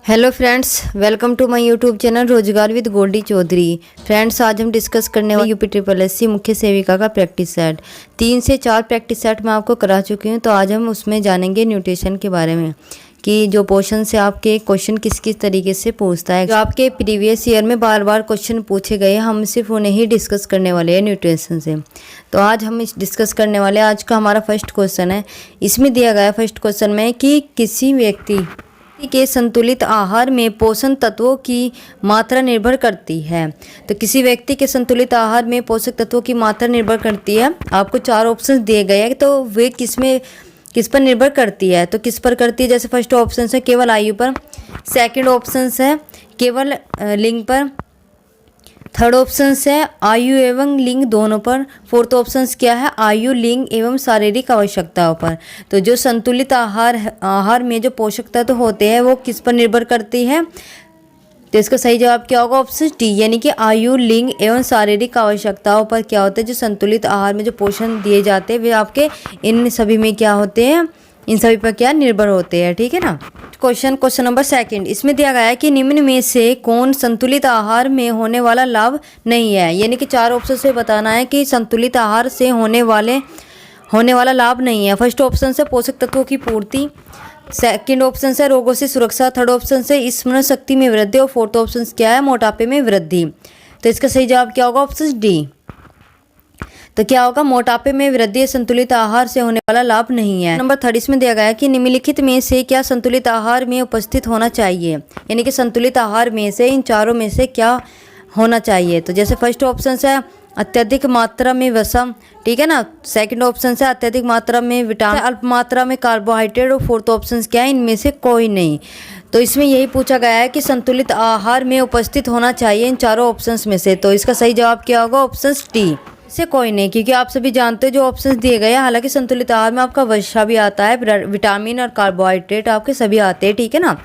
Hello friends, welcome to my YouTube channel Rozgar with Goldy Chaudhary. Friends, आज हम discuss करने वाले UPSSC मुख्य सेविका का प्रैक्टिस सेट 3 से 4 प्रैक्टिस सेट मैं आपको करा चुकी हूँ। तो आज हम उसमें जानेंगे न्यूट्रिशन के बारे में कि जो पोर्शन से आपके क्वेश्चन किस किस तरीके से पूछता है। जो आपके प्रीवियस ईयर में बार बार क्वेश्चन पूछे गए, हम सिर्फ उन्हें ही डिस्कस करने वाले हैं न्यूट्रिशन से। तो आज हम डिस्कस करने वाले आज का हमारा फर्स्ट क्वेश्चन है। इसमें दिया गया फर्स्ट क्वेश्चन में कि किसी व्यक्ति के संतुलित आहार में पोषक तत्वों की मात्रा निर्भर करती है। तो किसी व्यक्ति के संतुलित आहार में पोषक तत्वों की मात्रा निर्भर करती है। आपको 4 ऑप्शंस दिए गए हैं, तो वे किस पर निर्भर करती है। तो किस पर करती है, जैसे फर्स्ट ऑप्शन है केवल आयु पर, सेकंड ऑप्शन है केवल लिंग पर, थर्ड ऑप्शन है आयु एवं लिंग दोनों पर, फोर्थ ऑप्शन क्या है आयु, लिंग एवं शारीरिक आवश्यकताओं पर। तो जो संतुलित आहार में जो पोषक तत्व होते हैं वो किस पर निर्भर करती है। तो इसका सही जवाब क्या होगा, ऑप्शन डी, यानी कि आयु, लिंग एवं शारीरिक आवश्यकताओं पर क्या होता है। जो संतुलित आहार में जो पोषण दिए जाते हैं वे आपके इन सभी में क्या होते हैं, इन सभी पर क्या निर्भर होते हैं। ठीक है ना। क्वेश्चन नंबर सेकंड, इसमें दिया गया है कि निम्न में से कौन संतुलित आहार में होने वाला लाभ नहीं है। यानी कि 4 ऑप्शन से बताना है कि संतुलित आहार से होने वाला लाभ नहीं है। फर्स्ट ऑप्शन से पोषक तत्वों की पूर्ति, सेकंड ऑप्शन से रोगों से सुरक्षा, थर्ड ऑप्शन से स्मरण शक्ति में वृद्धि और फोर्थ ऑप्शन क्या है मोटापे में वृद्धि। तो इसका सही जवाब क्या होगा, ऑप्शन डी। तो क्या होगा, मोटापे में वृद्धि संतुलित आहार से होने वाला लाभ नहीं है। नंबर 3 इसमें दिया गया है कि निम्नलिखित में से क्या संतुलित आहार में उपस्थित होना चाहिए। यानी कि संतुलित आहार में से इन चारों में से क्या होना चाहिए। तो जैसे फर्स्ट ऑप्शन है अत्यधिक मात्रा में वसा, ठीक है ना। सेकंड ऑप्शन है अत्यधिक मात्रा में विटामिन, अल्प मात्रा में कार्बोहाइड्रेट और फोर्थ ऑप्शन क्या है इनमें से कोई नहीं। तो इसमें यही पूछा गया है कि संतुलित आहार में उपस्थित होना चाहिए इन चारों ऑप्शंस में से। तो इसका सही जवाब क्या होगा, ऑप्शन डी, से कोई नहीं। क्योंकि आप सभी जानते हो जो ऑप्शंस दिए गए हैं, हालांकि संतुलित आहार में आपका वसा भी आता है, विटामिन और कार्बोहाइड्रेट आपके सभी आते हैं, ठीक है ना।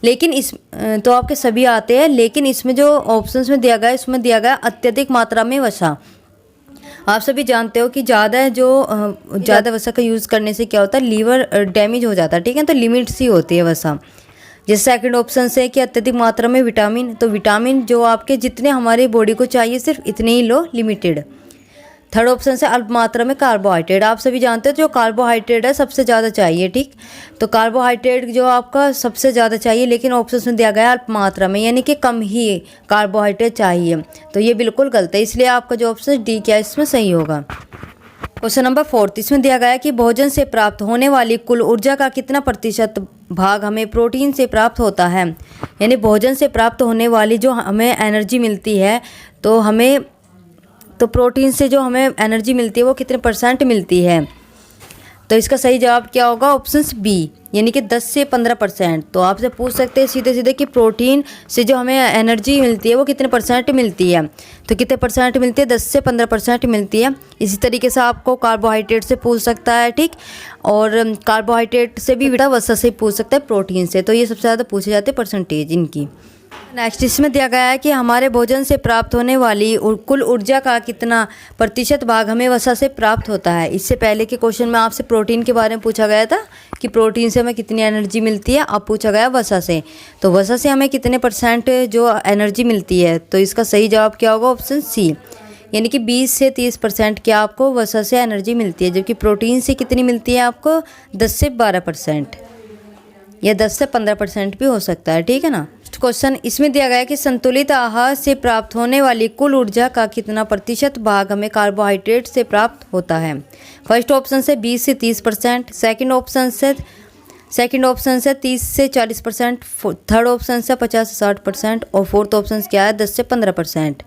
लेकिन तो आपके सभी आते हैं, लेकिन इसमें जो ऑप्शंस में दिया गया है इसमें दिया गया अत्यधिक मात्रा में वसा। आप सभी जानते हो कि ज़्यादा वसा का यूज़ करने से क्या होता है, लीवर डैमेज हो जाता है, ठीक है। तो लिमिट सी होती है वसा। जैसे सेकंड ऑप्शन से कि अत्यधिक मात्रा में विटामिन, तो विटामिन जो आपके जितने हमारी बॉडी को चाहिए सिर्फ इतने ही लो, लिमिटेड। थर्ड ऑप्शन से अल्प मात्रा में कार्बोहाइड्रेट, आप सभी जानते हो जो कार्बोहाइड्रेट है सबसे ज़्यादा चाहिए, ठीक। तो कार्बोहाइड्रेट जो आपका सबसे ज़्यादा चाहिए, लेकिन ऑप्शन में दिया गया अल्प मात्रा में, यानी कि कम ही कार्बोहाइड्रेट चाहिए। तो ये बिल्कुल गलत है, इसलिए आपका जो ऑप्शन डी क्या है इसमें सही होगा। क्वेश्चन नंबर 4 इसमें दिया गया है कि भोजन से प्राप्त होने वाली कुल ऊर्जा का कितना प्रतिशत भाग हमें प्रोटीन से प्राप्त होता है। यानी भोजन से प्राप्त होने वाली जो हमें एनर्जी मिलती है, तो प्रोटीन से जो हमें एनर्जी मिलती है वो कितने % मिलती है। तो इसका सही जवाब क्या होगा, ऑप्शन बी, यानी कि 10 से 15%। तो आपसे पूछ सकते हैं सीधे सीधे कि प्रोटीन से जो हमें एनर्जी मिलती है वो कितने % मिलती है। तो कितने % मिलती है, 10 से 15% मिलती है। इसी तरीके से आपको कार्बोहाइड्रेट से पूछ सकता है, ठीक। और कार्बोहाइड्रेट से भी वसा से पूछ सकता है, प्रोटीन से। तो ये सबसे ज़्यादा पूछे जाते हैं परसेंटेज इनकी। नेक्स्ट इसमें दिया गया है कि हमारे भोजन से प्राप्त होने वाली कुल ऊर्जा का कितना % भाग हमें वसा से प्राप्त होता है। इससे पहले के क्वेश्चन में आपसे प्रोटीन के बारे में पूछा गया था कि प्रोटीन से हमें कितनी एनर्जी मिलती है, अब पूछा गया वसा से। तो वसा से हमें कितने % जो एनर्जी मिलती है। तो इसका सही जवाब क्या होगा, ऑप्शन सी, यानी कि 20 से 30% क्या आपको वसा से एनर्जी मिलती है। जबकि प्रोटीन से कितनी मिलती है आपको, 10 से 12% या 10 से 15% भी हो सकता है, ठीक है ना। क्वेश्चन इसमें दिया गया है कि संतुलित आहार से प्राप्त होने वाली कुल ऊर्जा का कितना % भाग हमें कार्बोहाइड्रेट से प्राप्त होता है। फर्स्ट ऑप्शन से 20 से 30%, सेकंड ऑप्शन से 30 से 40%, थर्ड ऑप्शन से 50 से 60% और फोर्थ ऑप्शन क्या है 10 से 15%।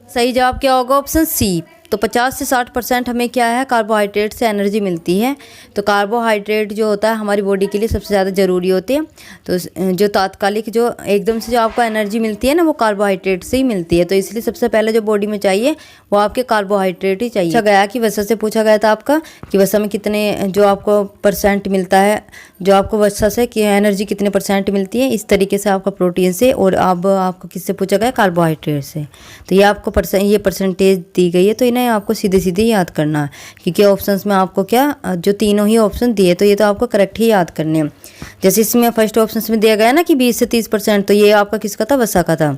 सही जवाब क्या होगा, ऑप्शन सी। तो 50 से 60% हमें क्या है, कार्बोहाइड्रेट से एनर्जी मिलती है। तो कार्बोहाइड्रेट जो होता है हमारी बॉडी के लिए सबसे ज़्यादा ज़रूरी होते हैं। तो जो तात्कालिक जो एकदम से जो आपको एनर्जी मिलती है ना, वो कार्बोहाइड्रेट से ही मिलती है। तो इसलिए सबसे पहले जो बॉडी में चाहिए वो आपके कार्बोहाइड्रेट ही चाहिए। पूछा गया कि वसा से पूछा गया था आपका कि वसा में कितने जो आपको % मिलता है, जो आपको वसा से कि एनर्जी कितने % मिलती है। इस तरीके से आपका प्रोटीन से, और अब आपको किससे पूछा गया, कार्बोहाइड्रेट से। तो ये आपको ये % दी गई है। तो इन्हें आपको सीधे सीधे याद करना है, क्योंकि ऑप्शंस में आपको क्या जो तीनों ही ऑप्शन दिए तो ये तो आपको करेक्ट ही याद करने हैं। जैसे इसमें फर्स्ट ऑप्शन में दिया गया ना कि 20 से 30%, तो ये आपका किसका था, वसा का था।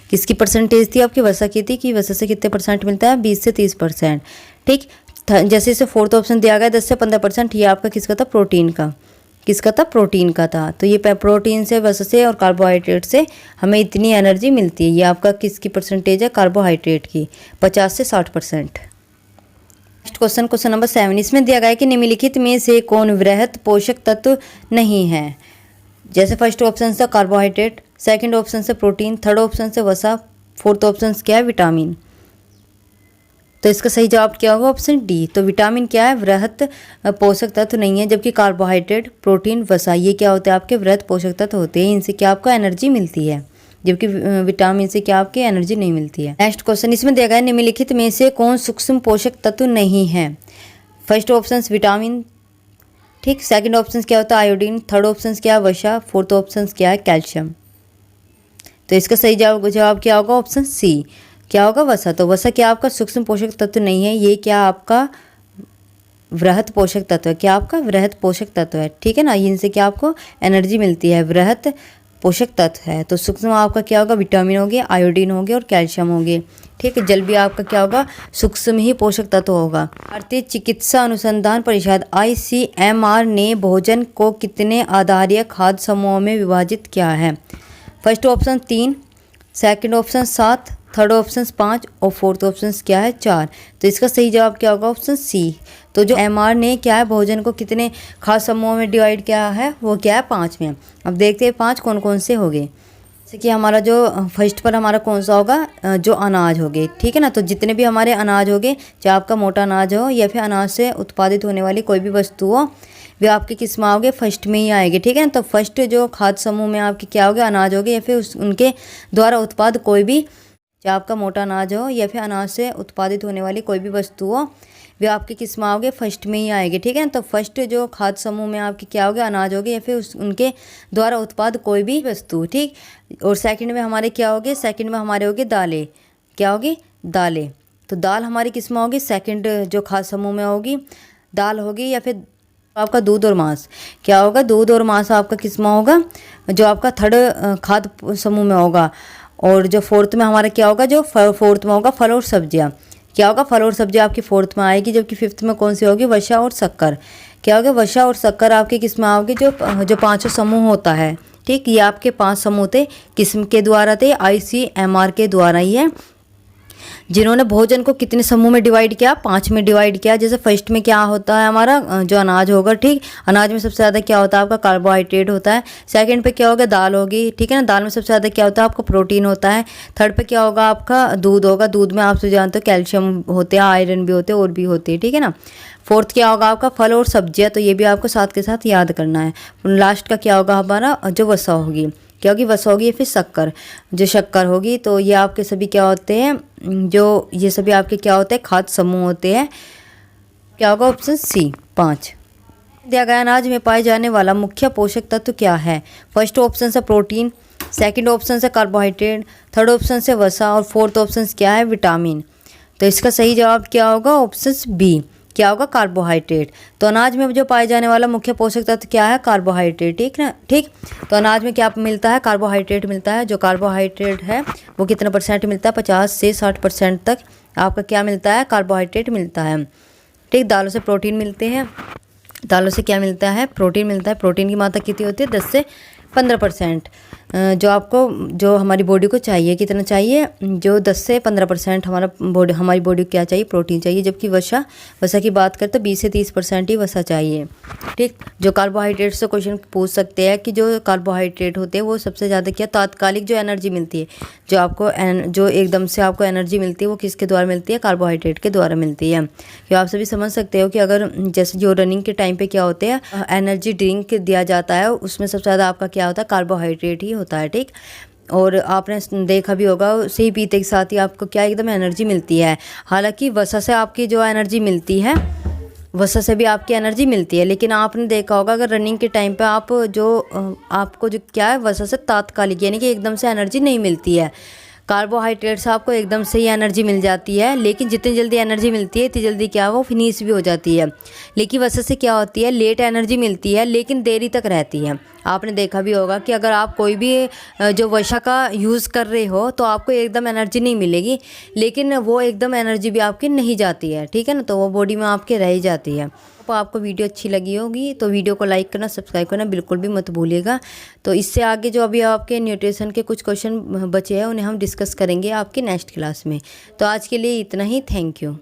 किसकी परसेंटेज थी, आपकी वसा की थी, कि वसा से कितने परसेंट मिलता है, 20 से 30%। ठीक, जैसे इसे फोर्थ ऑप्शन दिया गया 10 से 15%, ये आपका किसका था, प्रोटीन का। किसका था, प्रोटीन का था। तो ये प्रोटीन से, वसा से और कार्बोहाइड्रेट से हमें इतनी एनर्जी मिलती है। ये आपका किसकी परसेंटेज है, कार्बोहाइड्रेट की, 50 से 60%। नेक्स्ट क्वेश्चन, क्वेश्चन नंबर 7, इसमें दिया गया है कि निम्नलिखित में से कौन वृहत पोषक तत्व नहीं है। जैसे फर्स्ट ऑप्शन से कार्बोहाइड्रेट, सेकंड ऑप्शन से प्रोटीन, थर्ड ऑप्शन से वसा, फोर्थ ऑप्शन क्या है, विटामिन। तो इसका सही जवाब क्या होगा, ऑप्शन डी। तो विटामिन क्या है, वृहत पोषक तत्व नहीं है, जबकि कार्बोहाइड्रेट, प्रोटीन, वसा ये क्या होते हैं, आपके वृहत पोषक तत्व होते हैं। इनसे क्या आपको एनर्जी मिलती है, जबकि विटामिन से क्या आपकी एनर्जी नहीं मिलती है। नेक्स्ट क्वेश्चन, इसमें दिया गया है निम्नलिखित में से कौन सूक्ष्म पोषक तत्व नहीं है। फर्स्ट ऑप्शन विटामिन, ठीक, सेकंड ऑप्शन क्या होता है, आयोडीन, थर्ड ऑप्शन क्या है, वसा, फोर्थ ऑप्शन क्या है, कैल्शियम। तो इसका सही जवाब क्या होगा, ऑप्शन सी, क्या होगा, वसा। तो वसा क्या आपका सूक्ष्म पोषक तत्व नहीं है, ये क्या आपका वृहत पोषक तत्व है। क्या आपका वृहत पोषक तत्व है, ठीक है ना। इनसे क्या आपको एनर्जी मिलती है, वृहत पोषक तत्व है। तो सूक्ष्म आपका क्या होगा, विटामिन हो गया, आयोडीन हो गया और कैल्शियम हो गए। ठीक है, जल भी आपका क्या होगा, सूक्ष्म ही पोषक तत्व होगा। भारतीय चिकित्सा अनुसंधान परिषद ICMR ने भोजन को कितने आधारीय खाद्य समूहों में विभाजित किया है। First option 3, second option 7, third option 5 और फोर्थ ऑप्शन क्या है, 4। तो इसका सही जवाब क्या होगा, ऑप्शन सी। तो जो MR ने क्या है, भोजन को कितने खाद्य समूहों में डिवाइड किया है, वो क्या है, 5 में। अब देखते हैं 5 कौन कौन से हो गए। जैसे कि हमारा जो फर्स्ट पर हमारा कौन सा होगा, जो अनाज हो गए, ठीक है ना। तो जितने भी हमारे अनाज हो गए, चाहे आपका मोटा अनाज हो या फिर अनाज से उत्पादित होने वाली कोई भी वस्तु हो, वे आपके किस में आओगे, फर्स्ट में ही आएंगे, ठीक है ना। तो फर्स्ट जो खाद्य समूह में आपके क्या हो गया, अनाज हो गए या फिर उनके द्वारा उत्पाद कोई भी, चाहे आपका मोटा अनाज हो या फिर अनाज से उत्पादित होने वाली कोई भी वस्तु हो, वे आपके किस में आओगे, फर्स्ट में ही आएंगे, ठीक है ना। तो फर्स्ट जो खाद्य समूह में आपके क्या हो गया, अनाज हो गए या फिर उनके द्वारा उत्पाद कोई भी वस्तु, ठीक। और सेकंड में हमारे क्या होगे, सेकंड में हमारे होगे दालें, क्या होगी, दालें। तो दाल हमारी किस में होगी, सेकंड जो खाद्य समूह में होगी, दाल होगी। या फिर आपका दूध और मांस, क्या होगा, दूध और मांस आपका किस में होगा, जो आपका थर्ड खाद्य समूह में होगा। और जो फोर्थ में हमारा क्या होगा, जो फोर्थ में होगा, फल और सब्जियां, क्या होगा, फल और सब्जियां आपकी फोर्थ में आएगी। जबकि फिफ्थ में कौन सी होगी, वसा और शक्कर, क्या होगा, वसा और शक्कर आपके किस में आओगे, जो पांचों समूह होता है, ठीक। ये आपके 5 समूह थे, किस्म के द्वारा थे, ICMR के द्वारा ही है, जिन्होंने भोजन को कितने समूह में डिवाइड किया, 5 में डिवाइड किया। जैसे फर्स्ट में क्या होता है हमारा, जो अनाज होगा, ठीक, अनाज में सबसे ज़्यादा क्या होता है, आपका कार्बोहाइड्रेट होता है। सेकंड पे क्या होगा, दाल होगी, ठीक है ना, दाल में सबसे ज़्यादा क्या होता है, आपका प्रोटीन होता है। थर्ड पे क्या होगा, आपका दूध होगा, दूध में आप सब जानते हो कैल्शियम होते हैं, आयरन भी होते हैं और भी होते हैं, ठीक है ना। फोर्थ क्या होगा, आपका फल और सब्जियाँ, तो ये भी आपको साथ के साथ याद करना है। लास्ट का क्या होगा हमारा, जो वसा होगी, क्या होगी, वसा होगी या फिर शक्कर, जो शक्कर होगी। तो ये आपके सभी क्या होते हैं, जो ये सभी आपके क्या होते हैं, खाद्य समूह होते हैं। क्या होगा, ऑप्शन सी, 5। दिया गया अनाज में पाए जाने वाला मुख्य पोषक तत्व क्या है। फर्स्ट ऑप्शन से प्रोटीन, सेकंड ऑप्शन से कार्बोहाइड्रेट, थर्ड ऑप्शन से वसा और फोर्थ ऑप्शन क्या है, विटामिन। तो इसका सही जवाब क्या होगा, ऑप्शन बी, क्या होगा, कार्बोहाइड्रेट। तो अनाज में जो पाए जाने वाला मुख्य पोषक तत्व क्या है, कार्बोहाइड्रेट, ठीक ना, ठीक। तो अनाज में क्या मिलता है, कार्बोहाइड्रेट मिलता है। जो कार्बोहाइड्रेट है वो कितना परसेंट मिलता है, 50 से 60% तक आपका क्या मिलता है, कार्बोहाइड्रेट मिलता है, ठीक। दालों से प्रोटीन मिलते हैं, दालों से क्या मिलता है, प्रोटीन मिलता है। प्रोटीन की मात्रा कितनी होती है, 10 से 15%। जो आपको, जो हमारी बॉडी को चाहिए, कितना चाहिए, जो 10 से 15% हमारी बॉडी को क्या चाहिए, प्रोटीन चाहिए। जबकि वसा की बात करें तो 20 से 30% ही वसा चाहिए, ठीक। जो कार्बोहाइड्रेट से क्वेश्चन पूछ सकते हैं कि जो कार्बोहाइड्रेट होते हैं वो सबसे ज़्यादा क्या, तात्कालिक जो एनर्जी मिलती है, जो आपको जो एकदम से आपको एनर्जी मिलती है, वो किसके द्वारा मिलती है, कार्बोहाइड्रेट के द्वारा मिलती है। तो आप सभी समझ सकते हो कि अगर जैसे जो रनिंग के टाइम पे क्या होते हैं, एनर्जी ड्रिंक दिया जाता है, उसमें सबसे ज़्यादा आपका क्या होता है, कार्बोहाइड्रेट ही होता है, ठीक। और आपने देखा भी होगा, उसे ही पीते के साथ ही आपको क्या एकदम एनर्जी मिलती है। हालांकि वसा से आपकी जो एनर्जी मिलती है, वसा से भी आपकी एनर्जी मिलती है, लेकिन आपने देखा होगा अगर रनिंग के टाइम पे आपको जो क्या है, वसा से तात्कालिक यानी कि एकदम से एनर्जी नहीं मिलती है। कार्बोहाइड्रेट्स आपको एकदम से ही एनर्जी मिल जाती है, लेकिन जितनी जल्दी एनर्जी मिलती है इतनी जल्दी क्या वो फिनिश भी हो जाती है। लेकिन वजह से क्या होती है, लेट एनर्जी मिलती है लेकिन देरी तक रहती है। आपने देखा भी होगा कि अगर आप कोई भी जो वसा का यूज़ कर रहे हो तो आपको एकदम एनर्जी नहीं मिलेगी, लेकिन वो एकदम एनर्जी भी आपकी नहीं जाती है, ठीक है ना, तो वो बॉडी में आपके रह ही जाती है। तो आपको वीडियो अच्छी लगी होगी तो वीडियो को लाइक करना, सब्सक्राइब करना बिल्कुल भी मत भूलिएगा। तो इससे आगे जो अभी आपके न्यूट्रिशन के कुछ क्वेश्चन बचे हैं उन्हें हम डिस्कस करेंगे आपके नेक्स्ट क्लास में। तो आज के लिए इतना ही, थैंक यू।